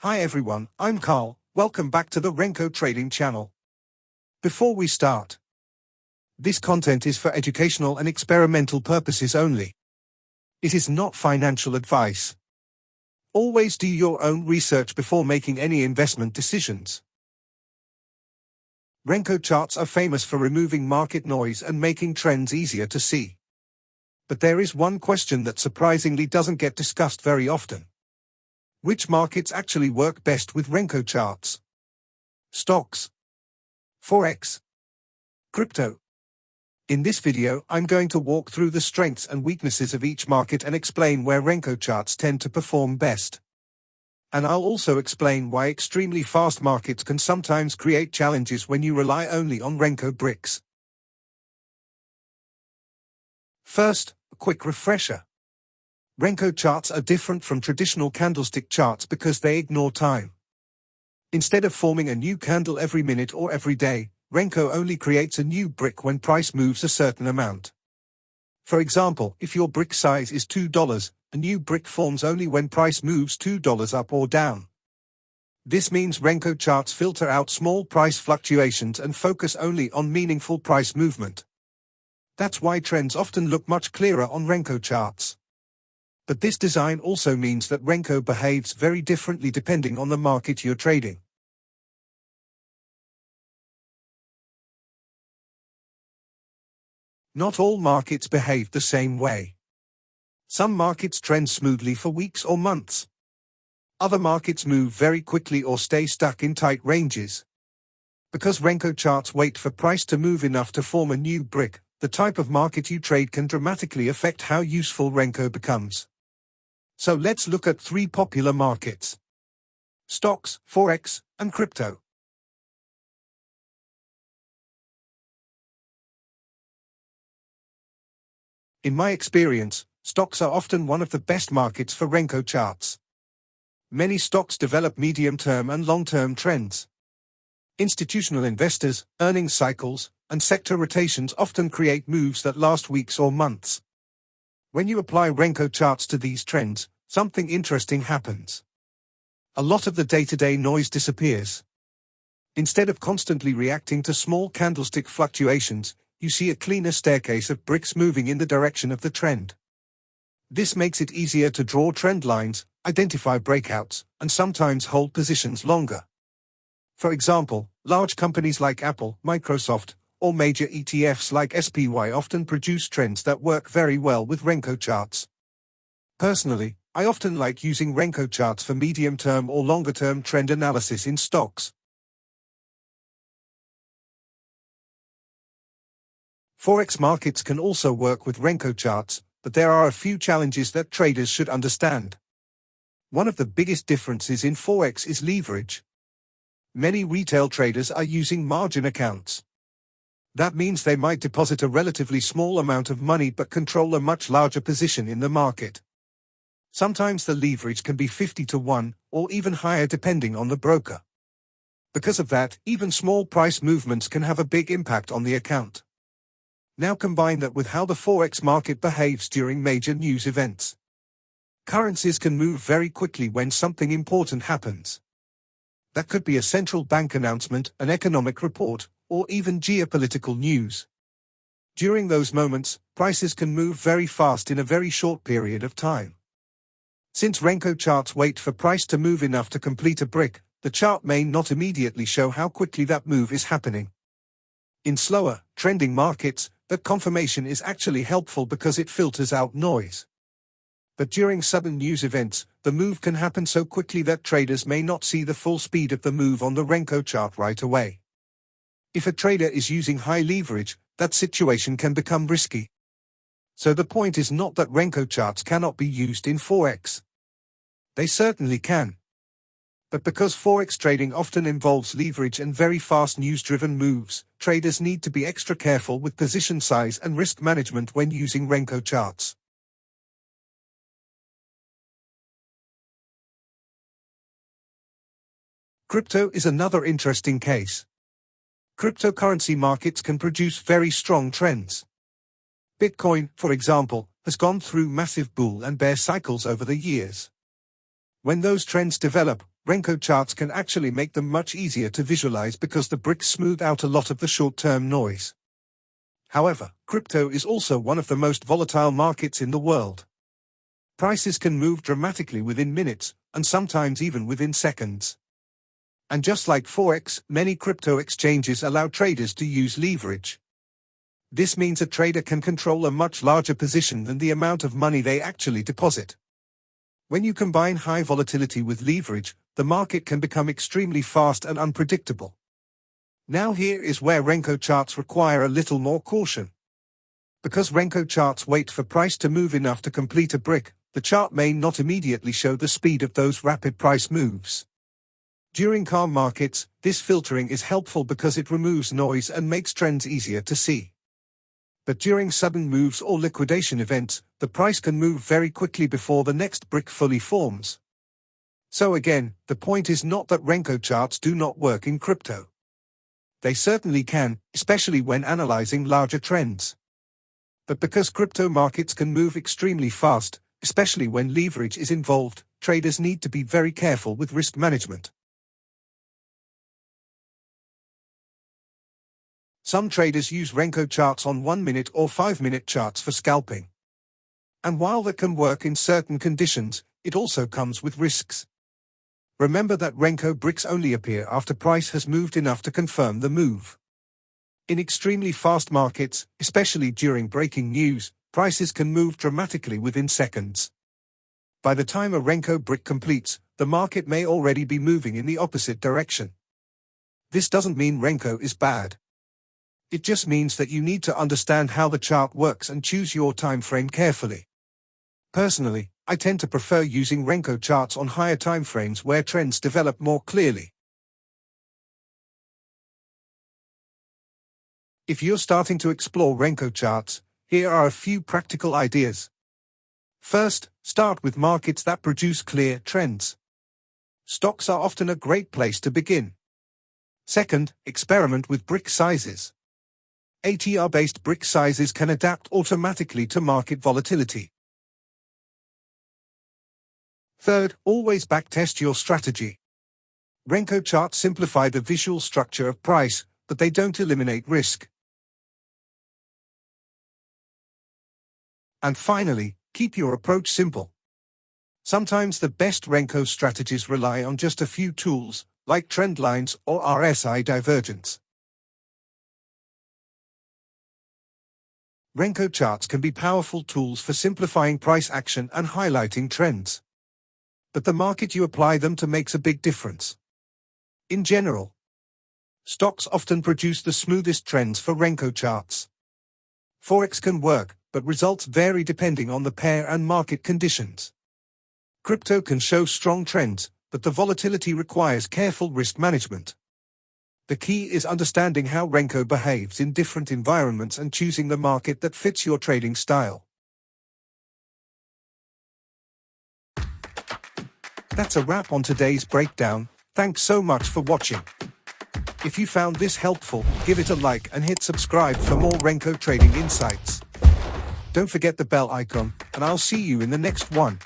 Hi everyone, I'm Carl. Welcome back to the Renko Trading channel. Before we start, this content is for educational and experimental purposes only. It is not financial advice. Always do your own research before making any investment decisions. Renko charts are famous for removing market noise and making trends easier to see. But there is one question that surprisingly doesn't get discussed very often. Which markets actually work best with Renko charts? Stocks, Forex, crypto. In this video, I'm going to walk through the strengths and weaknesses of each market and explain where Renko charts tend to perform best. And I'll also explain why extremely fast markets can sometimes create challenges when you rely only on Renko bricks. First, a quick refresher. Renko charts are different from traditional candlestick charts because they ignore time. Instead of forming a new candle every minute or every day, Renko only creates a new brick when price moves a certain amount. For example, if your brick size is $2, a new brick forms only when price moves $2 up or down. This means Renko charts filter out small price fluctuations and focus only on meaningful price movement. That's why trends often look much clearer on Renko charts. But this design also means that Renko behaves very differently depending on the market you're trading. Not all markets behave the same way. Some markets trend smoothly for weeks or months. Other markets move very quickly or stay stuck in tight ranges. Because Renko charts wait for price to move enough to form a new brick, the type of market you trade can dramatically affect how useful Renko becomes. So let's look at three popular markets: stocks, Forex, and crypto. In my experience, stocks are often one of the best markets for Renko charts. Many stocks develop medium-term and long-term trends. Institutional investors, earnings cycles, and sector rotations often create moves that last weeks or months. When you apply Renko charts to these trends, something interesting happens. A lot of the day-to-day noise disappears. Instead of constantly reacting to small candlestick fluctuations, you see a cleaner staircase of bricks moving in the direction of the trend. This makes it easier to draw trend lines, identify breakouts, and sometimes hold positions longer. For example, large companies like Apple, Microsoft, or major ETFs like SPY often produce trends that work very well with Renko charts. Personally, I often like using Renko charts for medium-term or longer-term trend analysis in stocks. Forex markets can also work with Renko charts, but there are a few challenges that traders should understand. One of the biggest differences in Forex is leverage. Many retail traders are using margin accounts. That means they might deposit a relatively small amount of money but control a much larger position in the market. Sometimes the leverage can be 50-1, or even higher depending on the broker. Because of that, even small price movements can have a big impact on the account. Now combine that with how the Forex market behaves during major news events. Currencies can move very quickly when something important happens. That could be a central bank announcement, an economic report, or even geopolitical news. During those moments, prices can move very fast in a very short period of time. Since Renko charts wait for price to move enough to complete a brick, the chart may not immediately show how quickly that move is happening. In slower, trending markets, that confirmation is actually helpful because it filters out noise. But during sudden news events, the move can happen so quickly that traders may not see the full speed of the move on the Renko chart right away. If a trader is using high leverage, that situation can become risky. So the point is not that Renko charts cannot be used in Forex. They certainly can. But because Forex trading often involves leverage and very fast news-driven moves, traders need to be extra careful with position size and risk management when using Renko charts. Crypto is another interesting case. Cryptocurrency markets can produce very strong trends. Bitcoin, for example, has gone through massive bull and bear cycles over the years. When those trends develop, Renko charts can actually make them much easier to visualize because the bricks smooth out a lot of the short-term noise. However, crypto is also one of the most volatile markets in the world. Prices can move dramatically within minutes, and sometimes even within seconds. And just like Forex, many crypto exchanges allow traders to use leverage. This means a trader can control a much larger position than the amount of money they actually deposit. When you combine high volatility with leverage, the market can become extremely fast and unpredictable. Now here is where Renko charts require a little more caution. Because Renko charts wait for price to move enough to complete a brick, the chart may not immediately show the speed of those rapid price moves. During calm markets, this filtering is helpful because it removes noise and makes trends easier to see. But during sudden moves or liquidation events, the price can move very quickly before the next brick fully forms. So again, the point is not that Renko charts do not work in crypto. They certainly can, especially when analyzing larger trends. But because crypto markets can move extremely fast, especially when leverage is involved, traders need to be very careful with risk management. Some traders use Renko charts on 1-minute or 5-minute charts for scalping. And while that can work in certain conditions, it also comes with risks. Remember that Renko bricks only appear after price has moved enough to confirm the move. In extremely fast markets, especially during breaking news, prices can move dramatically within seconds. By the time a Renko brick completes, the market may already be moving in the opposite direction. This doesn't mean Renko is bad. It just means that you need to understand how the chart works and choose your time frame carefully. Personally, I tend to prefer using Renko charts on higher time frames where trends develop more clearly. If you're starting to explore Renko charts, here are a few practical ideas. First, start with markets that produce clear trends. Stocks are often a great place to begin. Second, experiment with brick sizes. ATR-based brick sizes can adapt automatically to market volatility. Third, always backtest your strategy. Renko charts simplify the visual structure of price, but they don't eliminate risk. And finally, keep your approach simple. Sometimes the best Renko strategies rely on just a few tools, like trend lines or RSI divergence. Renko charts can be powerful tools for simplifying price action and highlighting trends. But the market you apply them to makes a big difference. In general, stocks often produce the smoothest trends for Renko charts. Forex can work, but results vary depending on the pair and market conditions. Crypto can show strong trends, but the volatility requires careful risk management. The key is understanding how Renko behaves in different environments and choosing the market that fits your trading style. That's a wrap on today's breakdown. Thanks so much for watching. If you found this helpful, give it a like and hit subscribe for more Renko trading insights. Don't forget the bell icon, and I'll see you in the next one.